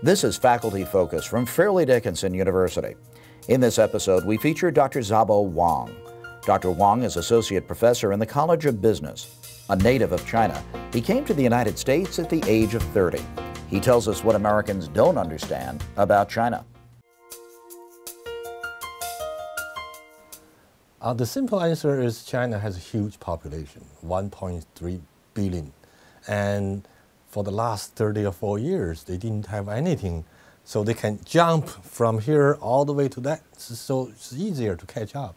This is Faculty Focus from Fairleigh Dickinson University. In this episode, we feature Dr. Zhaobo Wang. Dr. Wang is Associate Professor in the College of Business. A native of China, he came to the United States at the age of 30. He tells us what Americans don't understand about China. The simple answer is China has a huge population, 1.3 billion. And for the last 30 or 4 years, they didn't have anything. So they can jump from here all the way to that. So it's easier to catch up.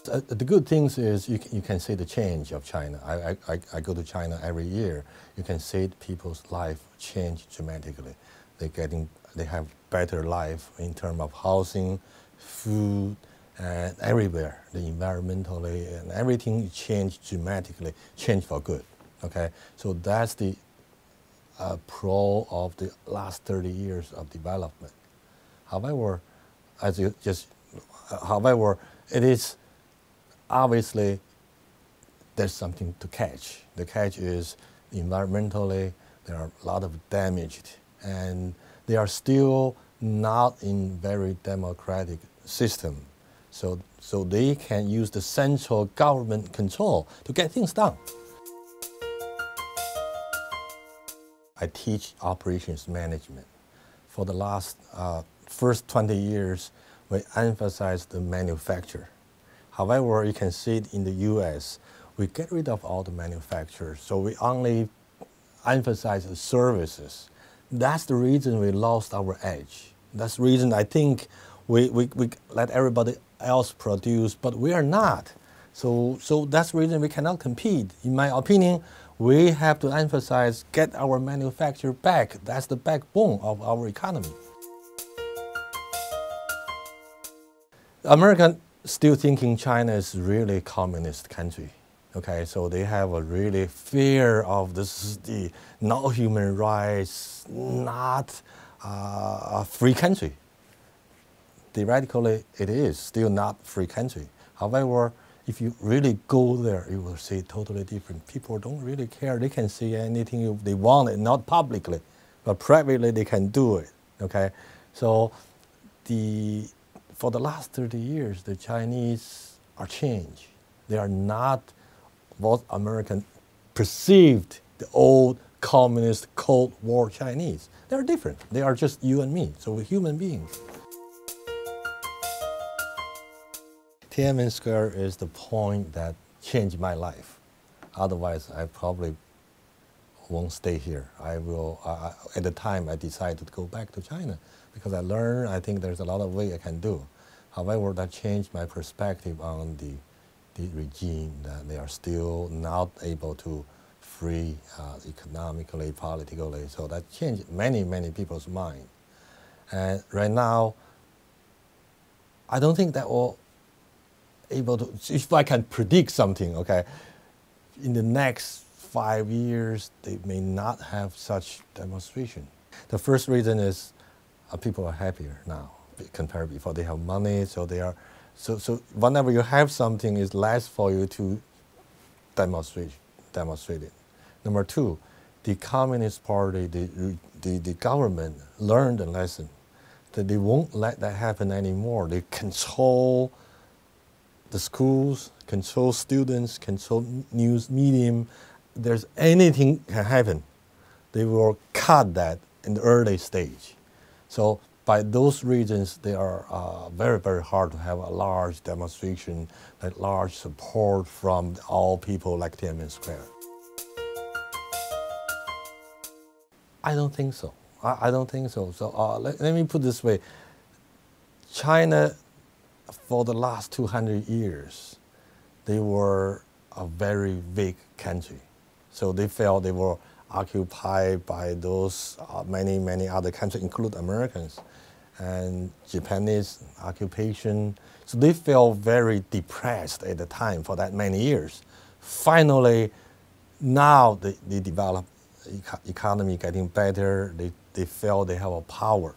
The good things is you can see the change of China. I go to China every year. You can see people's life change dramatically. They have better life in terms of housing, food, and everywhere. The environmentally and everything changed dramatically, changed for good. Okay, so that's the pro of the last 30 years of development. However, it is obviously there's something to catch. The catch is environmentally there are a lot of damage, and they are still not in very democratic system. So they can use the central government control to get things done. I teach operations management. For the last first 20 years, we emphasize the manufacture. However, you can see it in the US, we get rid of all the manufacturers, so we only emphasize the services. That's the reason we lost our edge. That's the reason I think we let everybody else produce, but we are not. So that's the reason we cannot compete. In my opinion, we have to emphasize, get our manufacture back. That's the backbone of our economy. American still thinking China is really communist country. Okay, so they have a really fear of this, the not human rights, not a free country. Theoretically, it is still not free country. However, if you really go there, you will see totally different. People don't really care. They can say anything they want, not publicly, but privately they can do it. Okay, so for the last 30 years, the Chinese are changed. They are not what American perceived the old communist Cold War Chinese. They are different. They are just you and me, so we're human beings. Tiananmen Square is the point that changed my life. Otherwise, I probably won't stay here. At the time, I decided to go back to China because I think there's a lot of ways I can do. However, that changed my perspective on the regime, that they are still not able to free economically, politically. So that changed many, many people's mind. And right now, I don't think that will able to, if I can predict something, okay, in the next 5 years, they may not have such demonstration. The first reason is people are happier now compared to before. They have money, so they are, so whenever you have something, it's less for you to demonstrate it. Number two, the Communist Party, the government learned a lesson that they won't let that happen anymore. They control the schools, control students, control news medium. There's anything can happen, they will cut that in the early stage. So by those reasons, they are very, very hard to have a large demonstration, like large support from all people like Tiananmen Square. I don't think so. I don't think so. So let me put it this way. China, for the last 200 years, they were a very big country. So they felt they were occupied by those many, many other countries, including Americans and Japanese occupation. So they felt very depressed at the time for that many years. Finally, now they develop economy getting better. They feel they have a power.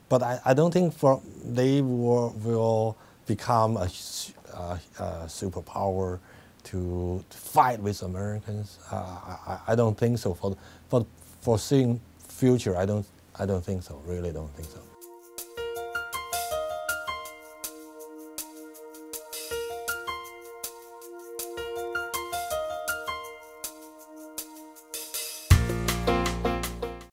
But I don't think they will become a superpower to fight with Americans. I don't think so. For seeing future, I don't think so. Really don't think so.